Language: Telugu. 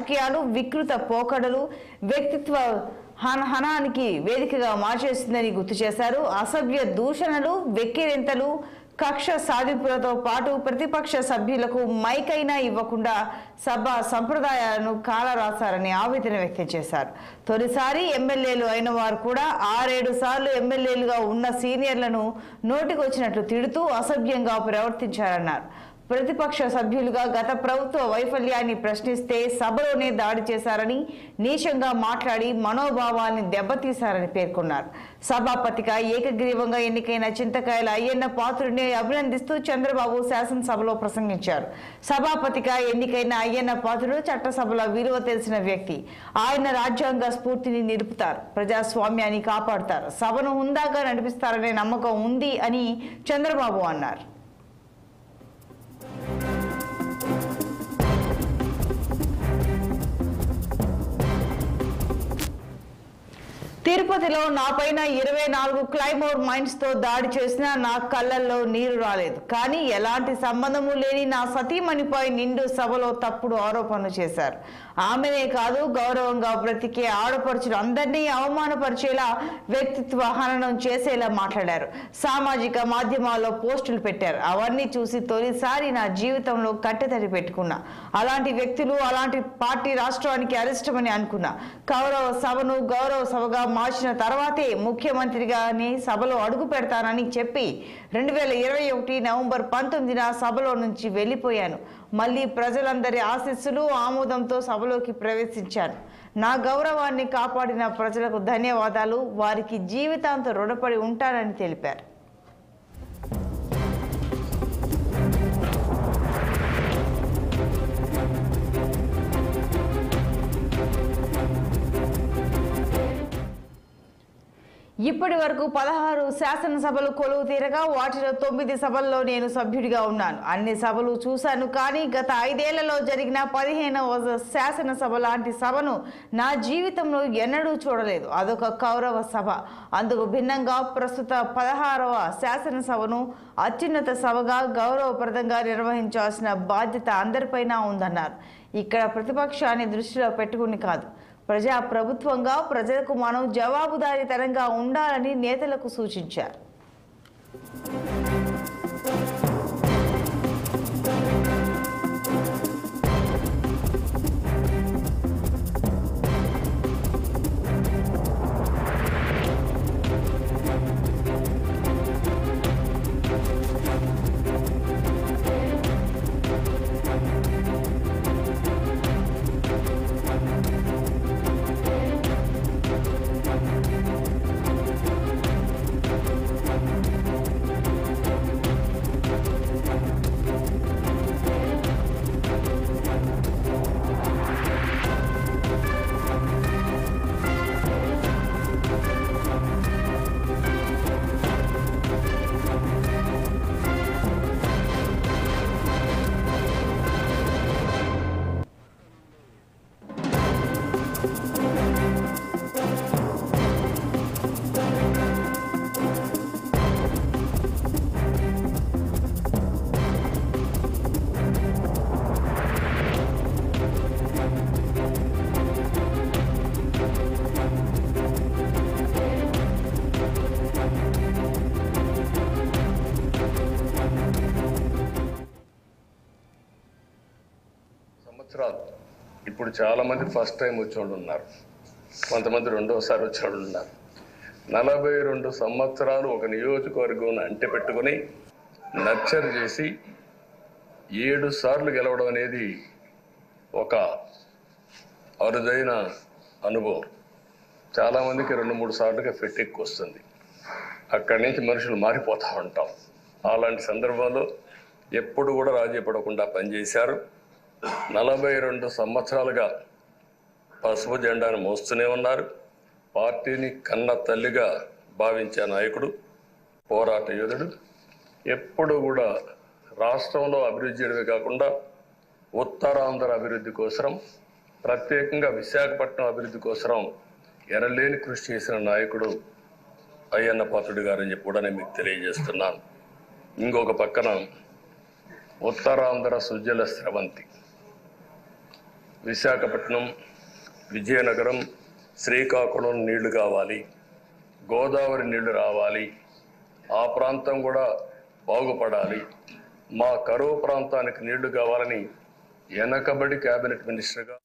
రాజకీయాలు, వికృత పోకడలు వ్యక్తిత్వ హనానికి వేదికగా మార్చేస్తుందని గుర్తు చేశారు. అసభ్య దూషణలు, వెక్కిరింతలు, కక్ష సాధింపులతో పాటు ప్రతిపక్ష సభ్యులకు మైకైనా ఇవ్వకుండా సభ సంప్రదాయాలను కాలరాశారని ఆవేదన వ్యక్తం చేశారు. తొలిసారి ఎమ్మెల్యేలు అయిన వారు కూడా 6-7 సార్లు ఎమ్మెల్యేలుగా ఉన్న సీనియర్లను నోటికొచ్చినట్లు తిడుతూ అసభ్యంగా ప్రవర్తించారన్నారు. ప్రతిపక్ష సభ్యులుగా గత ప్రభుత్వ వైఫల్యాన్ని ప్రశ్నిస్తే సభలోనే దాడి చేశారని, నీచంగా మాట్లాడి మనోభావాన్ని దెబ్బతీశారని పేర్కొన్నారు. సభాపతిగా ఏకగ్రీవంగా ఎన్నికైన చింతకాయల అయ్యన్న పాత్రుడిని అభినందిస్తూ చంద్రబాబు శాసనసభలో ప్రసంగించారు. సభాపతిగా ఎన్నికైన అయ్యన్న పాత్రుడు చట్టసభల విలువ తెలిసిన వ్యక్తి. ఆయన రాజ్యాంగ స్ఫూర్తిని నిలుపుతారు, ప్రజాస్వామ్యాన్ని కాపాడుతారు, సభను హుందాగా నడిపిస్తారనే నమ్మకం ఉంది అని చంద్రబాబు అన్నారు. తిరుపతిలో నాపైన 24 క్లైమోర్ మైన్స్ తో దాడి చేసినా నా కళ్ళల్లో నీరు రాలేదు. కానీ ఎలాంటి సంబంధము లేని నా సతీమణిపై నిండు సభలో తప్పుడు ఆరోపణలు చేశారు. ఆమెనే కాదు, గౌరవంగా బ్రతికే ఆడపడుచులు అందరినీ అవమానపరిచేలా, వ్యక్తిత్వ హననం చేసేలా మాట్లాడారు. సామాజిక మాధ్యమాల్లో పోస్టులు పెట్టారు. అవన్నీ చూసి తొలిసారి నా జీవితంలో కట్టెతడి పెట్టుకున్నా. అలాంటి వ్యక్తులు, అలాంటి పార్టీ రాష్ట్రానికి అరిష్టమని అనుకున్నా. కౌరవ సభను గౌరవ సభగా మార్చిన తర్వాతే ముఖ్యమంత్రిగానే సభలో అడుగు పెడతానని చెప్పి 2021 నవంబర్ 19న సభలో నుంచి వెళ్లిపోయాను. మళ్ళీ ప్రజలందరి ఆశీస్సులు, ఆమోదంతో సభలోకి ప్రవేశించాను. నా గౌరవాన్ని కాపాడిన ప్రజలకు ధన్యవాదాలు, వారికి జీవితాంతం రుణపడి ఉంటానని తెలిపారు. ఇప్పటి వరకు 16 శాసనసభలు కొలువు తీరగా వాటిలో 9 సభల్లో నేను సభ్యుడిగా ఉన్నాను. అన్ని సభలు చూశాను. కానీ గత 5 ఏళ్లలో జరిగిన 15వ శాసనసభ లాంటి సభను నా జీవితంలో ఎన్నడూ చూడలేదు. అదొక కౌరవ సభ. అందుకు భిన్నంగా ప్రస్తుత 16వ శాసనసభను అత్యున్నత సభగా గౌరవప్రదంగా నిర్వహించాల్సిన బాధ్యత అందరిపైన ఉందన్నారు. ఇక్కడ ప్రతిపక్షాన్ని దృష్టిలో పెట్టుకుని కాదు, ప్రజా ప్రభుత్వంగా ప్రజలకు మనం జవాబుదారీతనంగా ఉండాలని నేతలకు సూచించారు. ఇప్పుడు చాలా మంది ఫస్ట్ టైం వచ్చేవాళ్ళు ఉన్నారు, కొంతమంది రెండోసారి వచ్చేవాళ్ళు ఉన్నారు. 42 సంవత్సరాలు ఒక నియోజకవర్గం అంటె పెట్టుకుని నర్చర్ చేసి 7 సార్లు గెలవడం అనేది ఒక అరుదైన అనుభవం. చాలామందికి 2-3 సార్లుగా ఫెట్టెక్కి వస్తుంది. అక్కడి నుంచి మనుషులు మారిపోతూ ఉంటాం. అలాంటి సందర్భంలో ఎప్పుడు కూడా రాజీ పడకుండా పనిచేశారు. 42 సంవత్సరాలుగా పసుపు జెండాను మోస్తూనే ఉన్నారు. పార్టీని కన్న తల్లిగా భావించే నాయకుడు, పోరాట యోధుడు. ఎప్పుడు కూడా రాష్ట్రంలో అభివృద్ధి చేయడమే కాకుండా ఉత్తరాంధ్ర అభివృద్ధి కోసం, ప్రత్యేకంగా విశాఖపట్నం అభివృద్ధి కోసం ఎనలేని కృషి చేసిన నాయకుడు అయ్యన్న పాత్రుడు గారని చెప్పి కూడా నేను మీకు తెలియజేస్తున్నాను. ఇంకొక పక్కన ఉత్తరాంధ్ర సుజల స్రవంతి విశాఖపట్నం, విజయనగరం, శ్రీకాకుళం నీళ్లు కావాలి, గోదావరి నీళ్లు రావాలి, ఆ ప్రాంతం కూడా బాగుపడాలి, మా కరువు ప్రాంతానికి నీళ్లు కావాలని వెనకబడి క్యాబినెట్ మినిస్టర్గా